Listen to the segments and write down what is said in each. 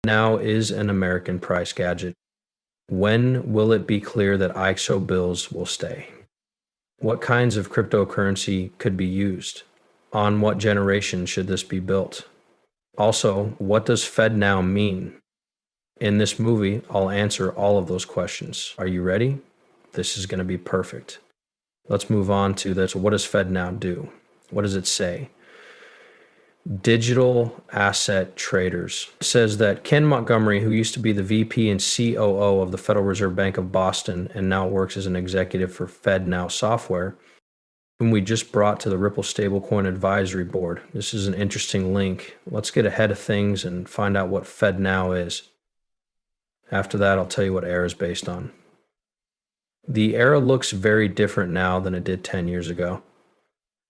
Now is an American price gadget. When will it be clear that IXO bills will stay? What kinds of cryptocurrency could be used? On what generation should this be built? Also, what does FedNow mean? In this movie, I'll answer all of those questions. Are you ready? This is going to be perfect. Let's move on to this. What does FedNow do? What does it say? Digital asset traders. It says that Ken Montgomery, who used to be the VP and COO of the Federal Reserve Bank of Boston and now works as an executive for FedNow Software, whom we just brought to the Ripple Stablecoin Advisory Board. This is an interesting link. Let's get ahead of things and find out what FedNow is. After that, I'll tell you what Era is based on. The era looks very different now than it did 10 years ago.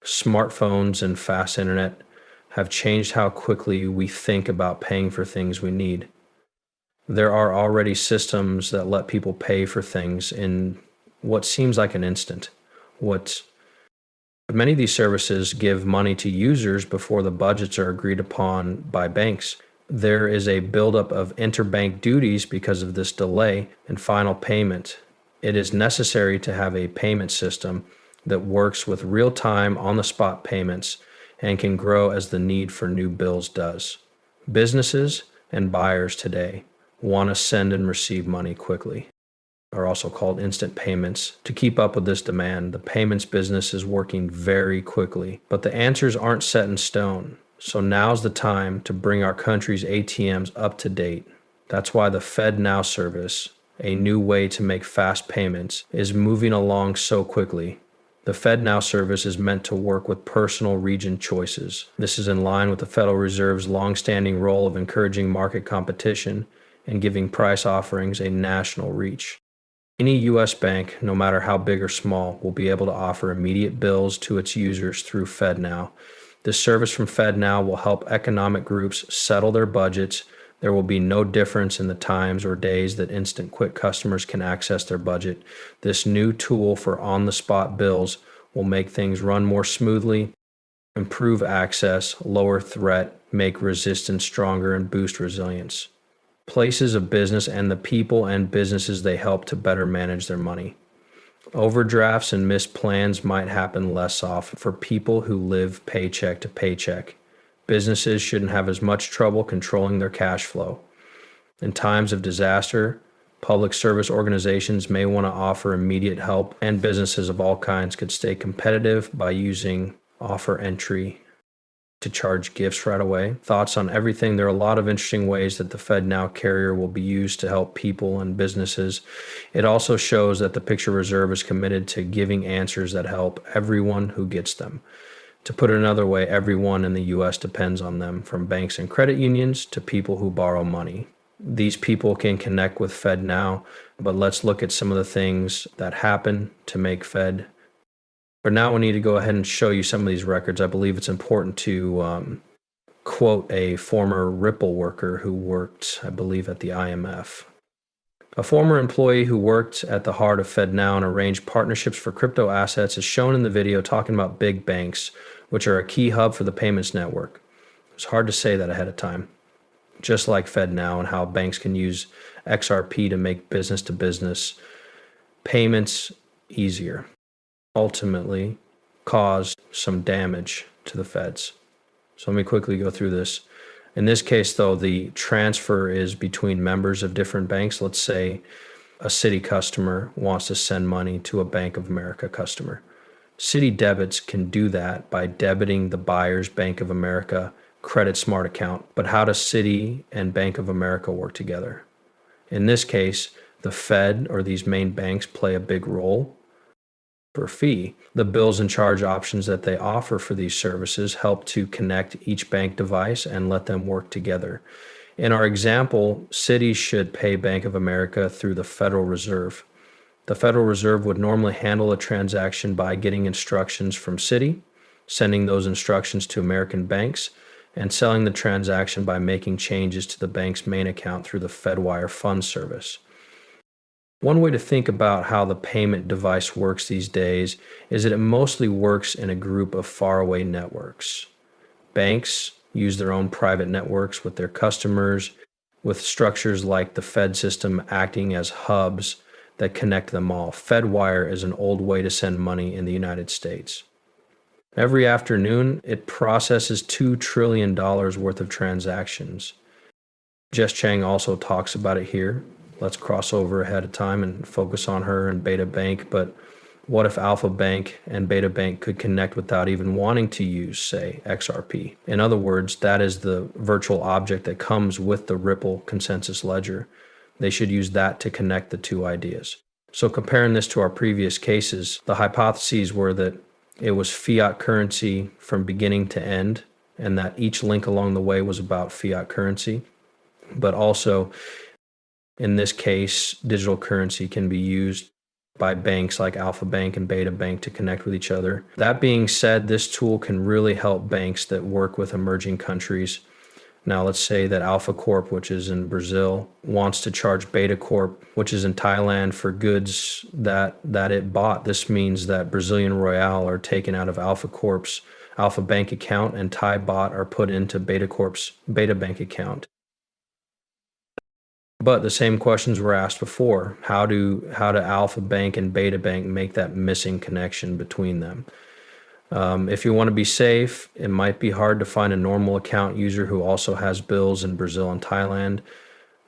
Smartphones and fast internet have changed how quickly we think about paying for things we need. There are already systems that let people pay for things in what seems like an instant. Many of these services give money to users before the budgets are agreed upon by banks. There is a buildup of interbank duties because of this delay in final payment. It is necessary to have a payment system that works with real-time, on-the-spot payments and can grow as the need for new bills does. Businesses and buyers today want to send and receive money quickly, are also called instant payments. To keep up with this demand, the payments business is working very quickly, but the answers aren't set in stone. So now's the time to bring our country's ATMs up to date. That's why the FedNow service, a new way to make fast payments, is moving along so quickly. The FedNow service is meant to work with personal region choices. This is in line with the Federal Reserve's long-standing role of encouraging market competition and giving price offerings a national reach. Any U.S. bank, no matter how big or small, will be able to offer immediate bills to its users through FedNow. This service from FedNow will help economic groups settle their budgets. There will be no difference in the times or days that Instant Quick customers can access their budget. This new tool for on-the-spot bills will make things run more smoothly, improve access, lower threat, make resistance stronger, and boost resilience. Places of business and the people and businesses they help to better manage their money. Overdrafts and missed plans might happen less often for people who live paycheck to paycheck. Businesses shouldn't have as much trouble controlling their cash flow. In times of disaster, public service organizations may want to offer immediate help, and businesses of all kinds could stay competitive by using offer entry to charge gifts right away. Thoughts on everything? There are a lot of interesting ways that the FedNow carrier will be used to help people and businesses. It also shows that the Picture Reserve is committed to giving answers that help everyone who gets them. To put it another way, everyone in the U.S. depends on them, from banks and credit unions to people who borrow money. These people can connect with FedNow, but let's look at some of the things that happen to make Fed. But now we need to go ahead and show you some of these records. I believe it's important to quote a former Ripple worker who worked, I believe, at the IMF. A former employee who worked at the heart of FedNow and arranged partnerships for crypto assets is shown in the video talking about big banks, which are a key hub for the payments network. It's hard to say that ahead of time. Just like FedNow and how banks can use XRP to make business-to-business payments easier, ultimately caused some damage to the feds. So let me quickly go through this. In this case, though, the transfer is between members of different banks. Let's say a Citi customer wants to send money to a Bank of America customer. Citi debits can do that by debiting the buyer's Bank of America Credit Smart account. But how does Citi and Bank of America work together? In this case, the Fed or these main banks play a big role. For a fee, the bills and charge options that they offer for these services help to connect each bank device and let them work together. In our example, Citi should pay Bank of America through the Federal Reserve. The Federal Reserve would normally handle a transaction by getting instructions from Citi, sending those instructions to American banks, and selling the transaction by making changes to the bank's main account through the FedWire Fund service. One way to think about how the payment device works these days is that it mostly works in a group of faraway networks. Banks use their own private networks with their customers, with structures like the Fed system acting as hubs that connect them all. FedWire is an old way to send money in the United States. Every afternoon, it processes $2 trillion worth of transactions. Jess Chang also talks about it here. Let's cross over ahead of time and focus on her and Beta Bank. But what if Alpha Bank and Beta Bank could connect without even wanting to use, say, XRP? In other words, that is the virtual object that comes with the Ripple consensus ledger. They should use that to connect the two ideas. So comparing this to our previous cases, the hypotheses were that it was fiat currency from beginning to end, and that each link along the way was about fiat currency. But also, in this case, digital currency can be used by banks like Alpha Bank and Beta Bank to connect with each other. That being said, this tool can really help banks that work with emerging countries. Now, let's say that Alpha Corp, which is in Brazil, wants to charge Beta Corp, which is in Thailand, for goods that it bought. This means that Brazilian Royale are taken out of Alpha Corp's Alpha Bank account and Thai Baht are put into Beta Corp's Beta Bank account. But the same questions were asked before. How do Alpha Bank and Beta Bank make that missing connection between them? If you want to be safe, it might be hard to find a normal account user who also has bills in Brazil and Thailand.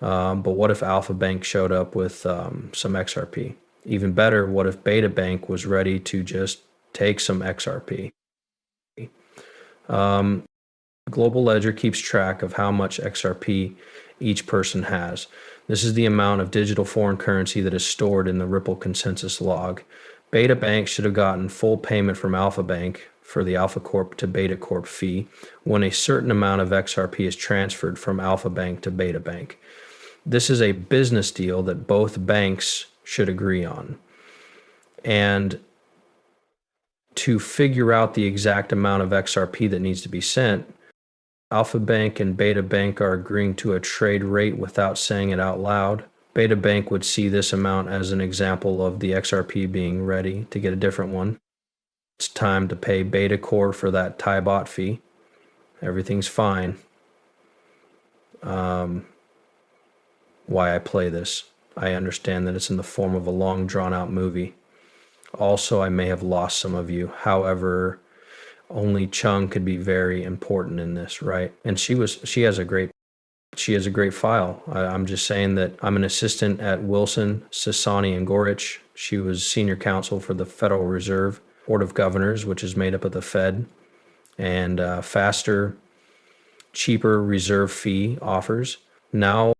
But what if Alpha Bank showed up with some XRP? Even better, what if Beta Bank was ready to just take some XRP? Global Ledger keeps track of how much XRP each person has. This is the amount of digital foreign currency that is stored in the Ripple consensus log. Beta Bank should have gotten full payment from Alpha Bank for the Alpha Corp to Beta Corp fee when a certain amount of XRP is transferred from Alpha Bank to Beta Bank. This is a business deal that both banks should agree on. And to figure out the exact amount of XRP that needs to be sent, Alpha Bank and Beta Bank are agreeing to a trade rate without saying it out loud. Beta Bank would see this amount as an example of the XRP being ready to get a different one. It's time to pay Beta Core for that Thai Baht fee. Everything's fine. Why I play this. I understand that it's in the form of a long drawn-out movie. Also, I may have lost some of you. However, only Chung could be very important in this, right? And she has a great file. I'm just saying that I'm an assistant at Wilson, Sasani, and Gorich. She was senior counsel for the Federal Reserve Board of Governors, which is made up of the Fed, and faster, cheaper reserve fee offers. Now